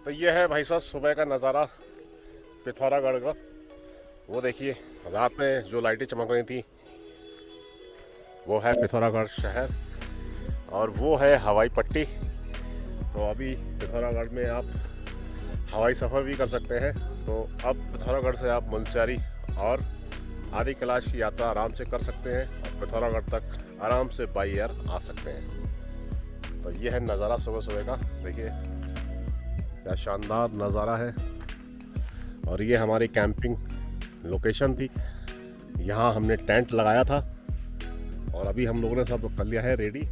तो ये है भाई साहब सुबह का नज़ारा पिथौरागढ़ का। वो देखिए रात में जो लाइटें चमक रही थी वो है पिथौरागढ़ शहर और वो है हवाई पट्टी। तो अभी पिथौरागढ़ में आप हवाई सफ़र भी कर सकते हैं। तो अब पिथौरागढ़ से आप मुनस्यारी और आदि कैलाश की यात्रा आराम से कर सकते हैं और पिथौरागढ़ तक आराम से बाई एयर आ सकते हैं। तो ये है नज़ारा सुबह सुबह का, देखिए क्या शानदार नज़ारा है। और ये हमारी कैंपिंग लोकेशन थी, यहाँ हमने टेंट लगाया था और अभी हम लोगों ने सब कर लिया है रेडी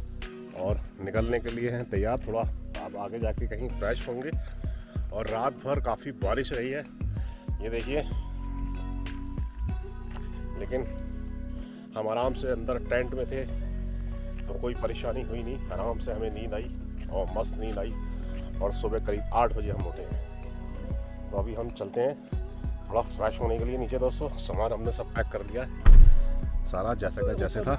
और निकलने के लिए हैं तैयार। थोड़ा अब आगे जाके कहीं फ्रेश होंगे। और रात भर काफ़ी बारिश रही है, ये देखिए, लेकिन हम आराम से अंदर टेंट में थे तो कोई परेशानी हुई नहीं। आराम से हमें नींद आई और मस्त नींद आई और सुबह करीब 8 बजे हम उठे हैं। तो अभी हम चलते हैं थोड़ा फ्रेश होने के लिए नीचे। दोस्तों सामान हमने सब पैक कर लिया है सारा, जैसे का जैसे था,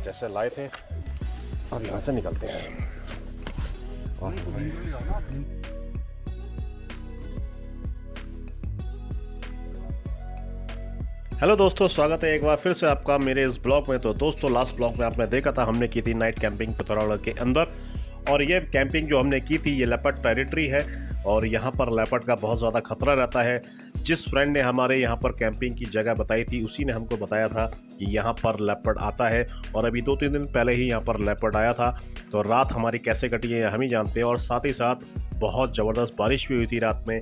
जैसे लाए थे। अब यहाँ से निकलते हैं। हेलो दोस्तों, स्वागत है एक बार फिर से आपका मेरे इस ब्लॉग में। तो दोस्तों लास्ट ब्लॉग में आपने देखा था हमने की थी नाइट कैंपिंग पिथौरागढ़ के अंदर। और ये कैंपिंग जो हमने की थी ये लेपर्ड टेरिटरी है और यहाँ पर लेपर्ड का बहुत ज़्यादा खतरा रहता है। जिस फ्रेंड ने हमारे यहाँ पर कैंपिंग की जगह बताई थी उसी ने हमको बताया था कि यहाँ पर लेपर्ड आता है और अभी 2-3 दिन पहले ही यहाँ पर लेपर्ड आया था। तो रात हमारी कैसे कटी है हम ही जानते हैं। और साथ ही साथ बहुत ज़बरदस्त बारिश भी हुई थी रात में।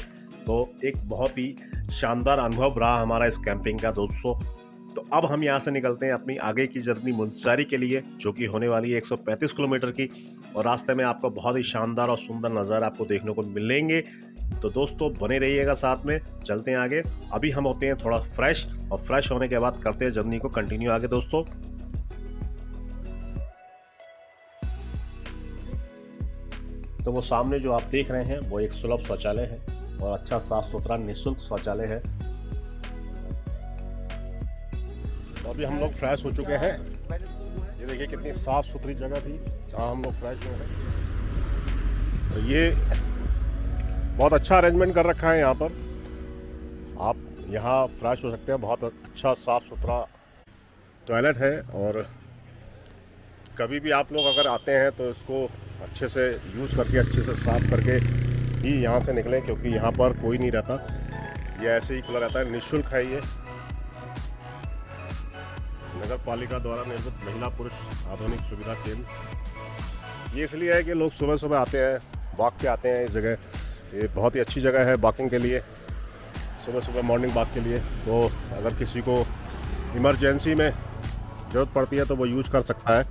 तो एक बहुत ही शानदार अनुभव रहा हमारा इस कैंपिंग का दोस्तों। तो अब हम यहाँ से निकलते हैं अपनी आगे की जर्नी मुनस्यारी के लिए, जो कि होने वाली है 135 किलोमीटर की। और रास्ते में आपको बहुत ही शानदार और सुंदर नज़ारा आपको देखने को मिलेंगे। तो दोस्तों बने रहिएगा साथ में, चलते हैं आगे। अभी हम होते हैं थोड़ा फ्रेश और फ्रेश होने के बाद करते हैं जर्नी को कंटिन्यू आगे दोस्तों। तो वो सामने जो आप देख रहे हैं वो एक सुलभ शौचालय है और अच्छा साफ सुथरा निःशुल्क शौचालय है। तो अभी हम लोग फ्रेश हो चुके हैं। ये देखिए कितनी साफ सुथरी जगह थी जहाँ हम लोग फ्रेश हुए हैं। तो ये बहुत अच्छा अरेंजमेंट कर रखा है यहाँ पर, आप यहाँ फ्रेश हो सकते हैं। बहुत अच्छा साफ सुथरा टॉयलेट है और कभी भी आप लोग अगर आते हैं तो इसको अच्छे से यूज़ करके अच्छे से साफ करके ही यहाँ से निकलें, क्योंकि यहाँ पर कोई नहीं रहता, ये ऐसे ही खुला रहता है। निःशुल्क है ये, नगर पालिका द्वारा निर्मित महिला पुरुष आधुनिक सुविधा केंद्र। ये इसलिए है कि लोग सुबह सुबह आते हैं, वॉक पे आते हैं इस जगह। ये बहुत ही अच्छी जगह है वॉकिंग के लिए, सुबह सुबह मॉर्निंग वॉक के लिए। तो अगर किसी को इमरजेंसी में ज़रूरत पड़ती है तो वो यूज़ कर सकता है।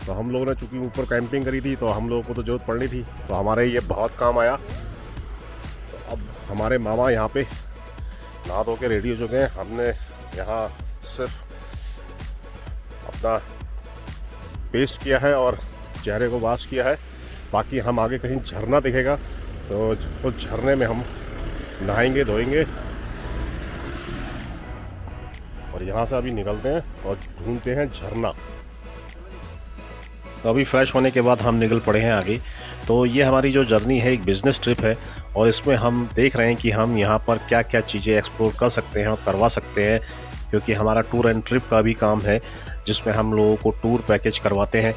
तो हम लोगों ने चूँकि ऊपर कैंपिंग करी थी तो हम लोगों को तो ज़रूरत पड़नी थी, तो हमारे ये बहुत काम आया। तो अब हमारे मामा यहाँ पे नहा धो के रेडी हो चुके हैं। हमने यहाँ सिर्फ अपना पेस्ट किया है और चेहरे को वॉश किया है। बाकी हम आगे कहीं झरना दिखेगा तो उस झरने में हम नहाएंगे धोएंगे। और यहाँ से अभी निकलते हैं और ढूंढते हैं झरना। तो अभी फ्रेश होने के बाद हम निकल पड़े हैं आगे। तो ये हमारी जो जर्नी है एक बिज़नेस ट्रिप है और इसमें हम देख रहे हैं कि हम यहाँ पर क्या क्या चीज़ें एक्सप्लोर कर सकते हैं और करवा सकते हैं, क्योंकि हमारा टूर एंड ट्रिप का भी काम है जिसमें हम लोगों को टूर पैकेज करवाते हैं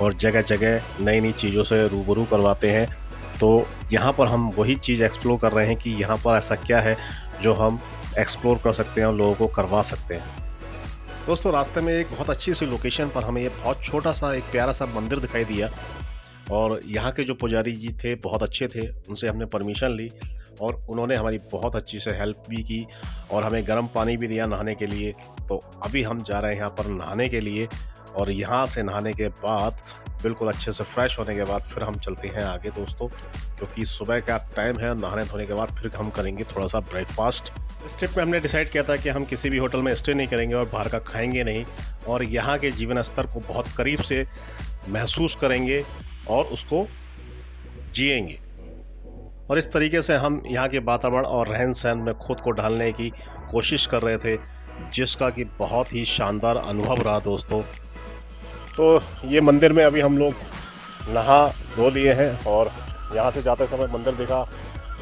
और जगह जगह नई नई चीज़ों से रूबरू करवाते हैं। तो यहाँ पर हम वही चीज़ एक्सप्लोर कर रहे हैं कि यहाँ पर ऐसा क्या है जो हम एक्सप्लोर कर सकते हैं और लोगों को करवा सकते हैं। दोस्तों रास्ते में एक बहुत अच्छी सी लोकेशन पर हमें ये बहुत छोटा सा एक प्यारा सा मंदिर दिखाई दिया और यहाँ के जो पुजारी जी थे बहुत अच्छे थे, उनसे हमने परमिशन ली और उन्होंने हमारी बहुत अच्छी से हेल्प भी की और हमें गर्म पानी भी दिया नहाने के लिए। तो अभी हम जा रहे हैं यहाँ पर नहाने के लिए और यहाँ से नहाने के बाद बिल्कुल अच्छे से फ्रेश होने के बाद फिर हम चलते हैं आगे दोस्तों, क्योंकि सुबह का टाइम है। नहाने धोने के बाद फिर हम करेंगे थोड़ा सा ब्रेकफास्ट। इस ट्रिप में हमने डिसाइड किया था कि हम किसी भी होटल में स्टे नहीं करेंगे और बाहर का खाएंगे नहीं और यहाँ के जीवन स्तर को बहुत करीब से महसूस करेंगे और उसको जिएंगे। और इस तरीके से हम यहाँ के वातावरण और रहन सहन में खुद को ढालने की कोशिश कर रहे थे, जिसका कि बहुत ही शानदार अनुभव रहा दोस्तों। तो ये मंदिर में अभी हम लोग नहा धो लिए हैं और यहाँ से जाते समय मंदिर देखा,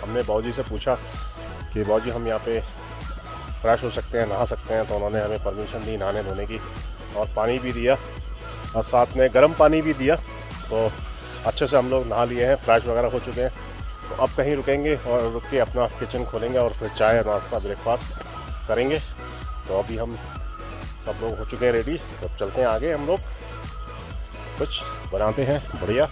हमने बाबूजी से पूछा कि बाबूजी हम यहाँ पे फ्रेश हो सकते हैं, नहा सकते हैं, तो उन्होंने हमें परमिशन दी नहाने धोने की और पानी भी दिया और साथ में गर्म पानी भी दिया। तो अच्छे से हम लोग नहा लिए हैं, फ्रेश वगैरह हो चुके हैं। तो अब कहीं रुकेंगे और रुक के अपना किचन खोलेंगे और फिर चाय नाश्ता ब्रेकफास्ट करेंगे। तो अभी हम सब लोग हो चुके हैं रेडी, तो अब चलते हैं आगे, हम लोग कुछ बनाते हैं बढ़िया।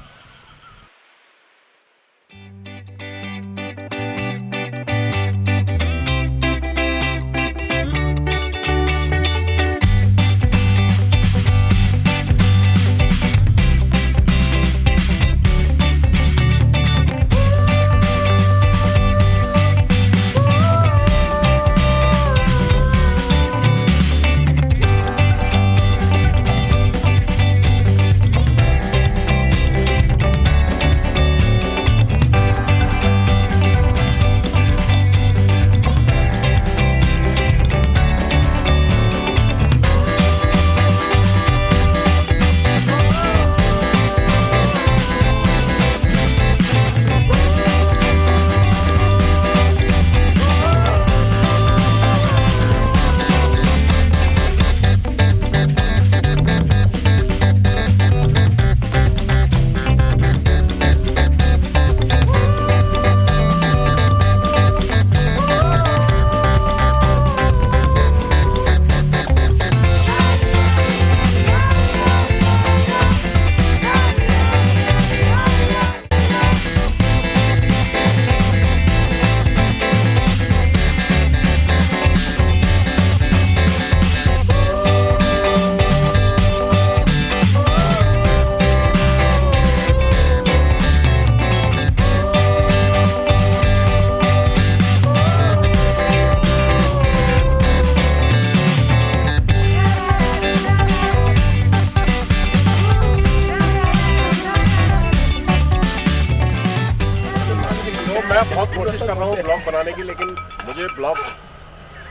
मैं बहुत कोशिश कर रहा हूँ ब्लॉग बनाने की, लेकिन मुझे ब्लॉग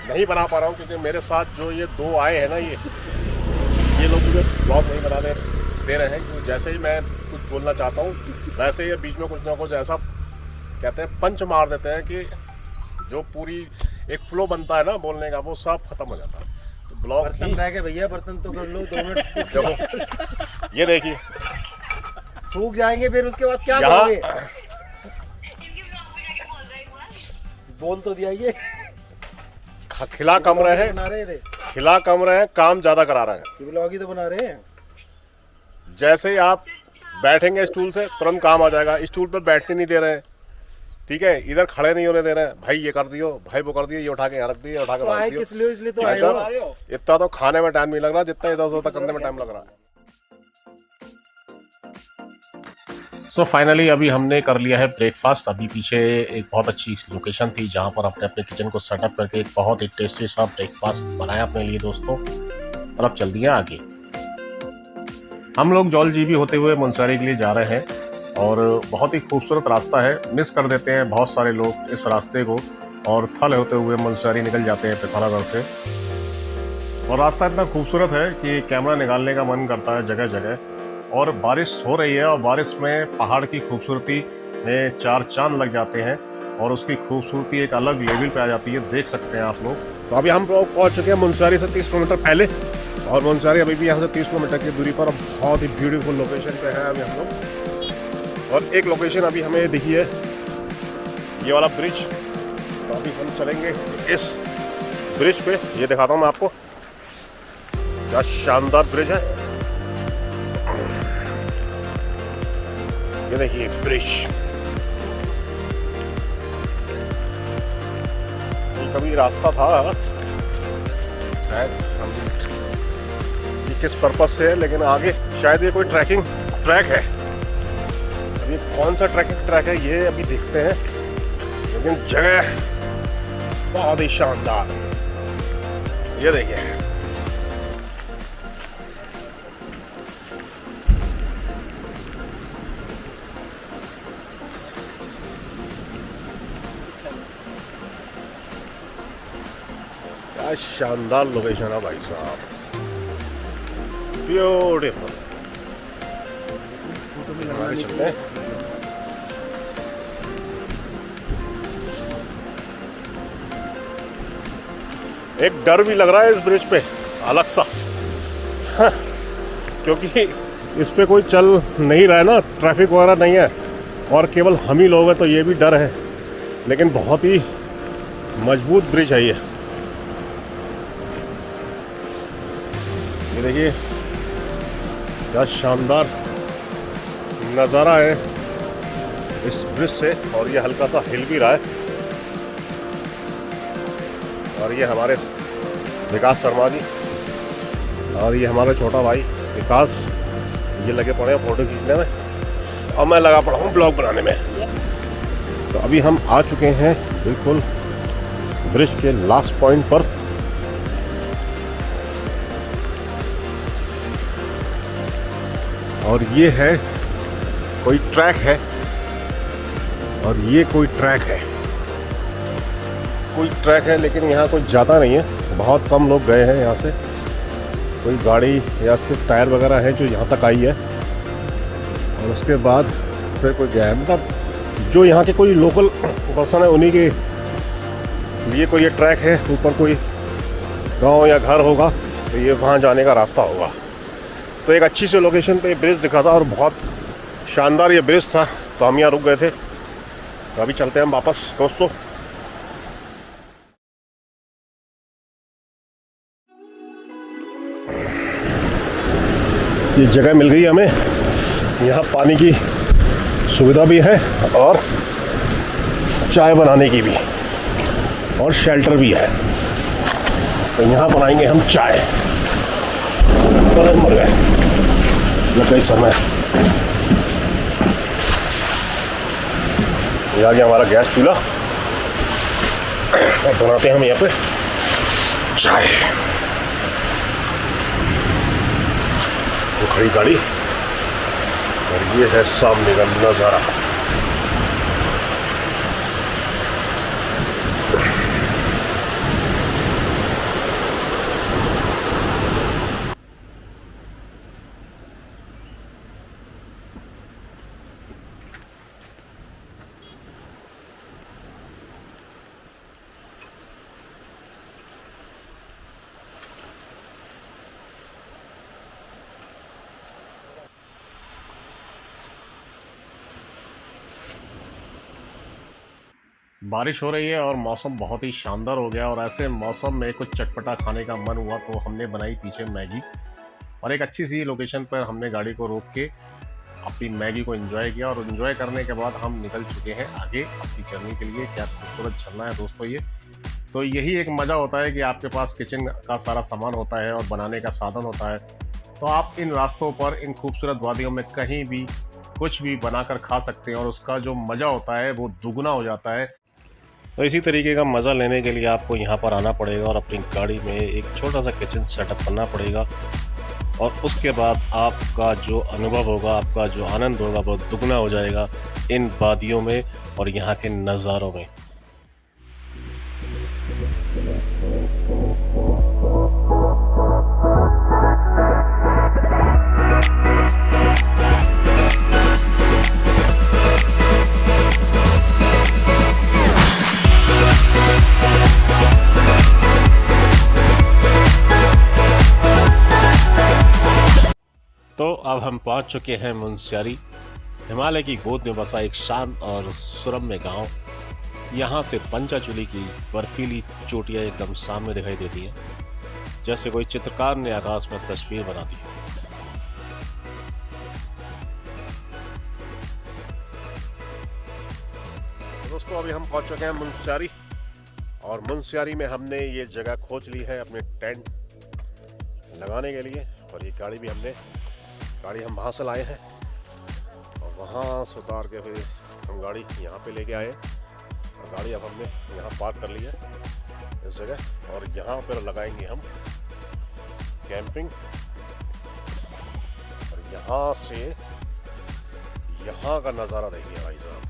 नहीं बना पा रहा हूँ क्योंकि मेरे साथ जो ये दो आए हैं ना, ये लोग मुझे ब्लॉग नहीं बनाने दे रहे हैं। क्योंकि जैसे ही मैं कुछ बोलना चाहता हूँ वैसे ही बीच में कुछ ना कुछ ऐसा कहते हैं पंच मार देते हैं कि जो पूरी एक फ्लो बनता है ना बोलने का, वो सब खत्म हो जाता है। तो ब्लॉग बर्तन रह गए भैया, बर्तन तो कर लो 2 मिनट। देखो ये देखिए सूख जाएंगे, फिर उसके बाद क्या करोगे? बोल तो दिया, ये खिला कम रहे बना रहे थे, खिला कम रहे, काम ज्यादा करा रहे हैं। ब्लॉग ही तो बना रहे हैं। जैसे ही आप बैठेंगे स्टूल से तुरंत काम आ जाएगा। स्टूल पर बैठने नहीं दे रहे हैं, ठीक है, इधर खड़े नहीं होने दे रहे हैं। भाई ये कर दियो, भाई वो कर दियो, ये उठा के यहाँ रख दियो, उठा के तो आए किस लिए? इसलिए तो आए हो। इतना तो खाने में टाइम नहीं लग रहा जितना इधर उधर करने में टाइम लग रहा है। सो फाइनली अभी हमने कर लिया है ब्रेकफास्ट। अभी पीछे एक बहुत अच्छी लोकेशन थी जहाँ पर अपने अपने किचन को सेटअप करके एक बहुत ही टेस्टी सा ब्रेकफास्ट बनाया अपने लिए दोस्तों। और अब चल दिया आगे। हम लोग जौलजीबी होते हुए मुनस्यारी के लिए जा रहे हैं और बहुत ही खूबसूरत रास्ता है। मिस कर देते हैं बहुत सारे लोग इस रास्ते को और थल होते हुए मुनस्यारी निकल जाते हैं पिथौरागढ़ से। और रास्ता इतना खूबसूरत है कि कैमरा निकालने का मन करता है जगह जगह। और बारिश हो रही है और बारिश में पहाड़ की खूबसूरती में चार चांद लग जाते हैं और उसकी खूबसूरती एक अलग लेवल पे आ जाती है, देख सकते हैं आप लोग। तो अभी हम लोग पहुंच चुके हैं मुनस्यारी से 30 किलोमीटर पहले और मुनस्यारी अभी भी यहाँ से 30 किलोमीटर की दूरी पर बहुत ही ब्यूटीफुल लोकेशन पे है अभी हम लोग। और एक लोकेशन अभी हमें दिखी है, ये वाला ब्रिज। तो अभी हम चलेंगे इस ब्रिज पे, ये दिखाता हूँ मैं आपको, क्या शानदार ब्रिज है। ये देखिए ब्रिज, कभी रास्ता था शायद, हम ये किस पर्पस से है, लेकिन आगे शायद ये कोई ट्रैकिंग ट्रैक है। अभी कौन सा ट्रैकिंग ट्रैक है ये अभी देखते हैं, लेकिन जगह बहुत ही शानदार। ये देखिए क्या शानदार लोकेशन है भाई साहब, ब्यूटीफुल। चलते हैं एक डर भी लग रहा है इस ब्रिज पे अलग सा, क्योंकि इस पे कोई चल नहीं रहा है ना, ट्रैफिक वगैरह नहीं है और केवल हम ही लोग हैं, तो ये भी डर है। लेकिन बहुत ही मजबूत ब्रिज है ये देखिए क्या शानदार नज़ारा है इस ब्रिज से। और ये हल्का सा हिल भी रहा है। और ये हमारे विकास शर्मा जी और ये हमारा छोटा भाई विकास, ये लगे पड़े हैं फोटो खींचने में और मैं लगा पड़ा हूँ ब्लॉग बनाने में। तो अभी हम आ चुके हैं बिल्कुल ब्रिज के लास्ट पॉइंट पर। और ये है कोई ट्रैक है, और ये कोई ट्रैक है, लेकिन यहाँ कोई ज़्यादा नहीं है, बहुत कम लोग गए हैं यहाँ से। कोई गाड़ी या उसके टायर वगैरह है जो यहाँ तक आई है और उसके बाद फिर कोई गया है। मतलब जो यहाँ के कोई लोकल पर्सन है उन्हीं के लिए कोई ये ट्रैक है। ऊपर कोई गांव या घर होगा तो ये वहाँ जाने का रास्ता होगा। तो एक अच्छी सी लोकेशन पे ब्रिज दिखा था और बहुत शानदार ये ब्रिज था, तो हम यहाँ रुक गए थे। तो अभी चलते हैं हम वापस दोस्तों। ये जगह मिल गई हमें, यहाँ पानी की सुविधा भी है और चाय बनाने की भी, और शेल्टर भी है। तो यहाँ बनाएंगे हम चाय। मर गए लग गई समय। ये आ गया हमारा गैस चूल्हा और बनाते हैं हम यहाँ पे चाय। वो खड़ी गाड़ी और ये है सामने का नज़ारा। बारिश हो रही है और मौसम बहुत ही शानदार हो गया, और ऐसे मौसम में कुछ चटपटा खाने का मन हुआ तो हमने बनाई पीछे मैगी। और एक अच्छी सी लोकेशन पर हमने गाड़ी को रोक के अपनी मैगी को एंजॉय किया, और एंजॉय करने के बाद हम निकल चुके हैं आगे अपनी जर्नी के लिए। क्या खूबसूरत झरना है दोस्तों ये। तो यही एक मज़ा होता है कि आपके पास किचन का सारा सामान होता है और बनाने का साधन होता है, तो आप इन रास्तों पर इन खूबसूरत वादियों में कहीं भी कुछ भी बनाकर खा सकते हैं, और उसका जो मज़ा होता है वो दुगना हो जाता है। तो इसी तरीके का मज़ा लेने के लिए आपको यहाँ पर आना पड़ेगा और अपनी गाड़ी में एक छोटा सा किचन सेटअप करना पड़ेगा, और उसके बाद आपका जो अनुभव होगा, आपका जो आनंद होगा वो दुगना हो जाएगा इन वादियों में और यहाँ के नज़ारों में। तो अब हम पहुंच चुके हैं मुनस्यारी, हिमालय की गोद में बसा एक शांत और सुरम्य गांव। यहाँ से पंचाचूली की बर्फीली चोटियां एकदम सामने दिखाई देती हैं, जैसे कोई चित्रकार ने आकाश में तस्वीर बना दी। दोस्तों अभी हम पहुंच चुके हैं मुनस्यारी, और मुनस्यारी में हमने ये जगह खोज ली है अपने टेंट लगाने के लिए। और ये गाड़ी हम वहाँ से लाए हैं और वहाँ से उतार के फिर हम गाड़ी यहाँ पे लेके आए, और गाड़ी अब हमने यहाँ पार्क कर ली है इस जगह। और यहाँ पर लगाएंगे हम कैंपिंग, और यहाँ से यहाँ का नज़ारा देखिए भाई साहब,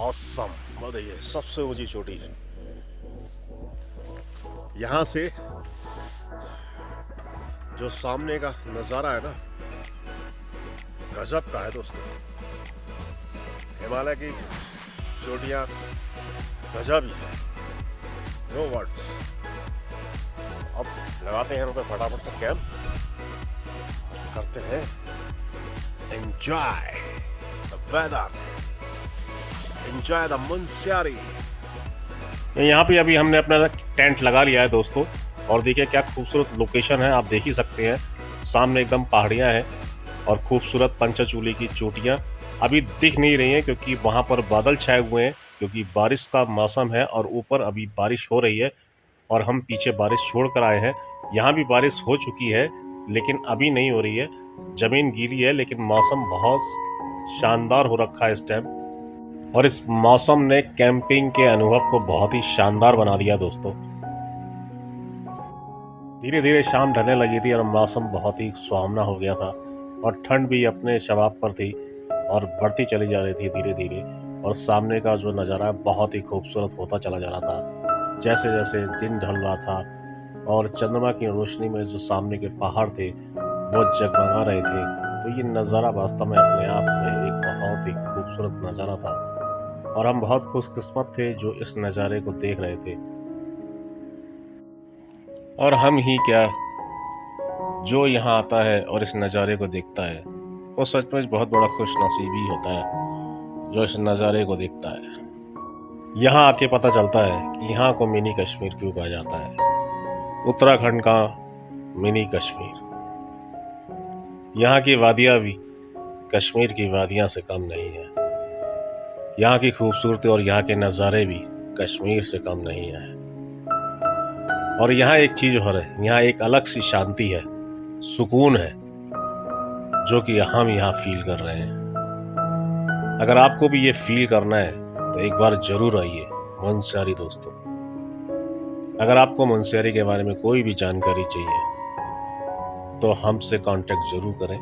ऑसम। बताइए सबसे ऊंची चोटी है, यहाँ से जो सामने का नज़ारा है ना, गजब का है दोस्तों। हिमालय की चोटियाँ गजब ही है। No words. अब लगाते हैं रुपए फटाफट से कैंप, करते हैं enjoy the weather, enjoy the Munsiyari. यहाँ पे अभी हमने अपना टेंट लगा लिया है दोस्तों, और देखिए क्या खूबसूरत लोकेशन है, आप देख ही सकते हैं। सामने एकदम पहाड़ियाँ हैं और खूबसूरत पंचचूली की चोटियाँ अभी दिख नहीं रही हैं क्योंकि वहाँ पर बादल छाए हुए हैं, क्योंकि बारिश का मौसम है और ऊपर अभी बारिश हो रही है और हम पीछे बारिश छोड़ कर आए हैं। यहाँ भी बारिश हो चुकी है लेकिन अभी नहीं हो रही है, ज़मीन गीली है, लेकिन मौसम बहुत शानदार हो रखा है इस टाइम। और इस मौसम ने कैंपिंग के अनुभव को बहुत ही शानदार बना दिया दोस्तों। धीरे धीरे शाम ढलने लगी थी और मौसम बहुत ही सुहावना हो गया था और ठंड भी अपने शबाब पर थी और बढ़ती चली जा रही थी धीरे धीरे। और सामने का जो नज़ारा बहुत ही खूबसूरत होता चला जा रहा था जैसे जैसे दिन ढल रहा था, और चंद्रमा की रोशनी में जो सामने के पहाड़ थे वो जगमगा रहे थे। तो ये नज़ारा वास्तव में अपने आप में एक बहुत ही खूबसूरत नज़ारा था और हम बहुत खुशकिस्मत थे जो इस नज़ारे को देख रहे थे। और हम ही क्या, जो यहाँ आता है और इस नज़ारे को देखता है वो सचमुच बहुत बड़ा खुशनसीबी होता है जो इस नज़ारे को देखता है। यहाँ आके पता चलता है कि यहाँ को मिनी कश्मीर क्यों कहा जाता है, उत्तराखंड का मिनी कश्मीर। यहाँ की वादियाँ भी कश्मीर की वादियाँ से कम नहीं है, यहाँ की खूबसूरती और यहाँ के नज़ारे भी कश्मीर से कम नहीं है। और यहाँ एक चीज़ और है, यहाँ एक अलग सी शांति है, सुकून है, जो कि हम यहाँ फील कर रहे हैं। अगर आपको भी ये फील करना है तो एक बार जरूर आइए मुनस्यारी दोस्तों। अगर आपको मुनस्यारी के बारे में कोई भी जानकारी चाहिए तो हमसे कांटेक्ट जरूर करें।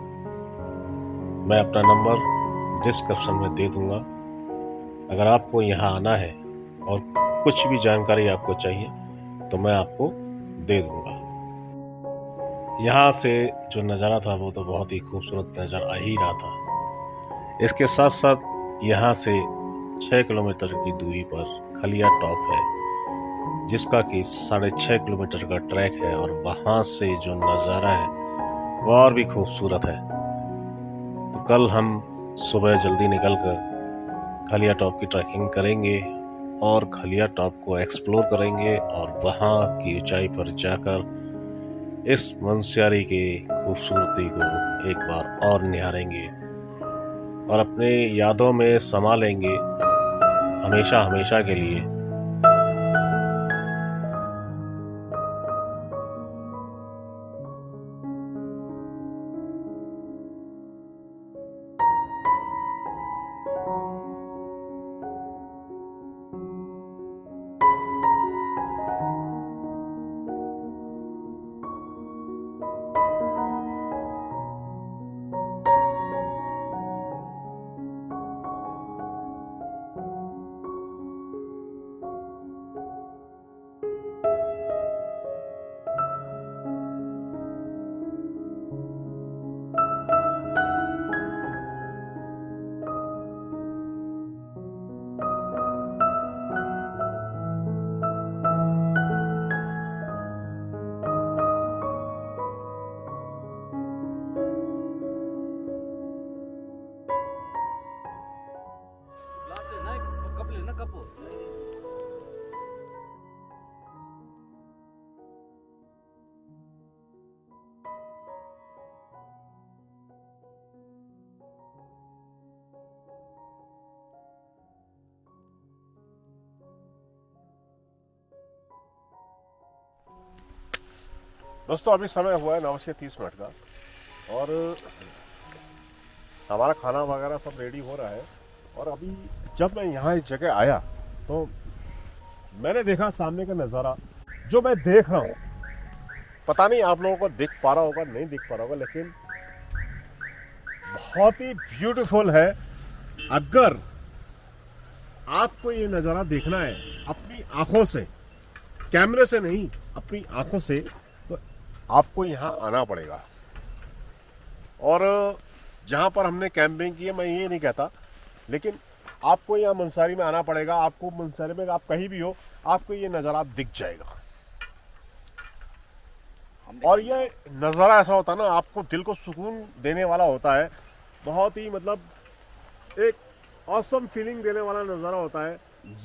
मैं अपना नंबर डिस्क्रिप्शन में दे दूंगा। अगर आपको यहाँ आना है और कुछ भी जानकारी आपको चाहिए तो मैं आपको दे दूंगा। यहाँ से जो नज़ारा था वो तो बहुत ही खूबसूरत नज़र आ ही रहा था। इसके साथ साथ यहाँ से 6 किलोमीटर की दूरी पर खलिया टॉप है, जिसका कि 6.5 किलोमीटर का ट्रैक है, और वहाँ से जो नज़ारा है वो और भी खूबसूरत है। तो कल हम सुबह जल्दी निकलकर खलिया टॉप की ट्रैकिंग करेंगे और खलिया टॉप को एक्सप्लोर करेंगे और वहाँ की ऊंचाई पर जाकर इस मुनस्यारी की खूबसूरती को एक बार और निहारेंगे और अपने यादों में समा लेंगे हमेशा हमेशा के लिए। दोस्तों अभी समय हुआ है 9:30 का और हमारा खाना वगैरह सब रेडी हो रहा है। और अभी जब मैं यहाँ इस जगह आया तो मैंने देखा सामने का नज़ारा जो मैं देख रहा हूँ, पता नहीं आप लोगों को दिख पा रहा होगा नहीं दिख पा रहा होगा, लेकिन बहुत ही ब्यूटीफुल है। अगर आपको ये नज़ारा देखना है अपनी आंखों से, कैमरे से नहीं, अपनी आंखों से, तो आपको यहाँ आना पड़ेगा। और जहाँ पर हमने कैंपिंग की है, मैं ये नहीं कहता, लेकिन आपको यहाँ मुनस्यारी में आना पड़ेगा। आपको मुनस्यारी में आप कहीं भी हो आपको ये नज़ारा दिख जाएगा। और ये नज़ारा ऐसा होता है ना, आपको दिल को सुकून देने वाला होता है। बहुत ही मतलब एक ऑसम फीलिंग देने वाला नज़ारा होता है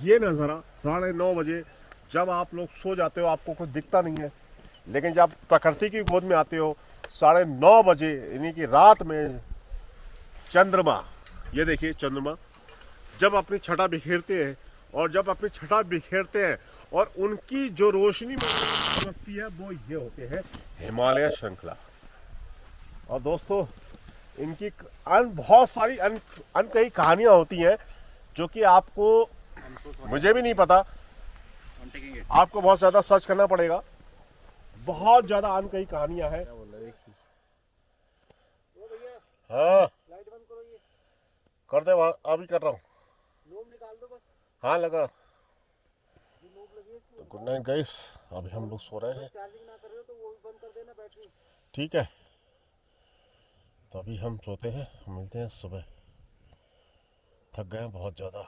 ये नज़ारा। 9:30 बजे जब आप लोग सो जाते हो आपको कुछ दिखता नहीं है, लेकिन जब प्रकृति की गोद में आते हो 9:30 बजे यानी कि रात में चंद्रमा, ये देखिए चंद्रमा जब अपनी छटा बिखेरते हैं, और जब अपनी छटा बिखेरते हैं और उनकी जो रोशनी चमकती है वो ये होते हैं हिमालय श्रृंखला। और दोस्तों इनकी बहुत सारी अनकही कहानियां होती हैं जो कि आपको, मुझे भी नहीं पता, आपको बहुत ज़्यादा सर्च करना पड़ेगा। बहुत ज़्यादा अनकही कहानियां हैं। हाँ कर दे, अभी कर रहा हूँ। हाँ लगा। तो गुड नाइट गाइस, अभी हम लोग सो रहे हैं। ठीक है, तो अभी हम सोते हैं, मिलते हैं सुबह। थक गए हैं बहुत ज़्यादा।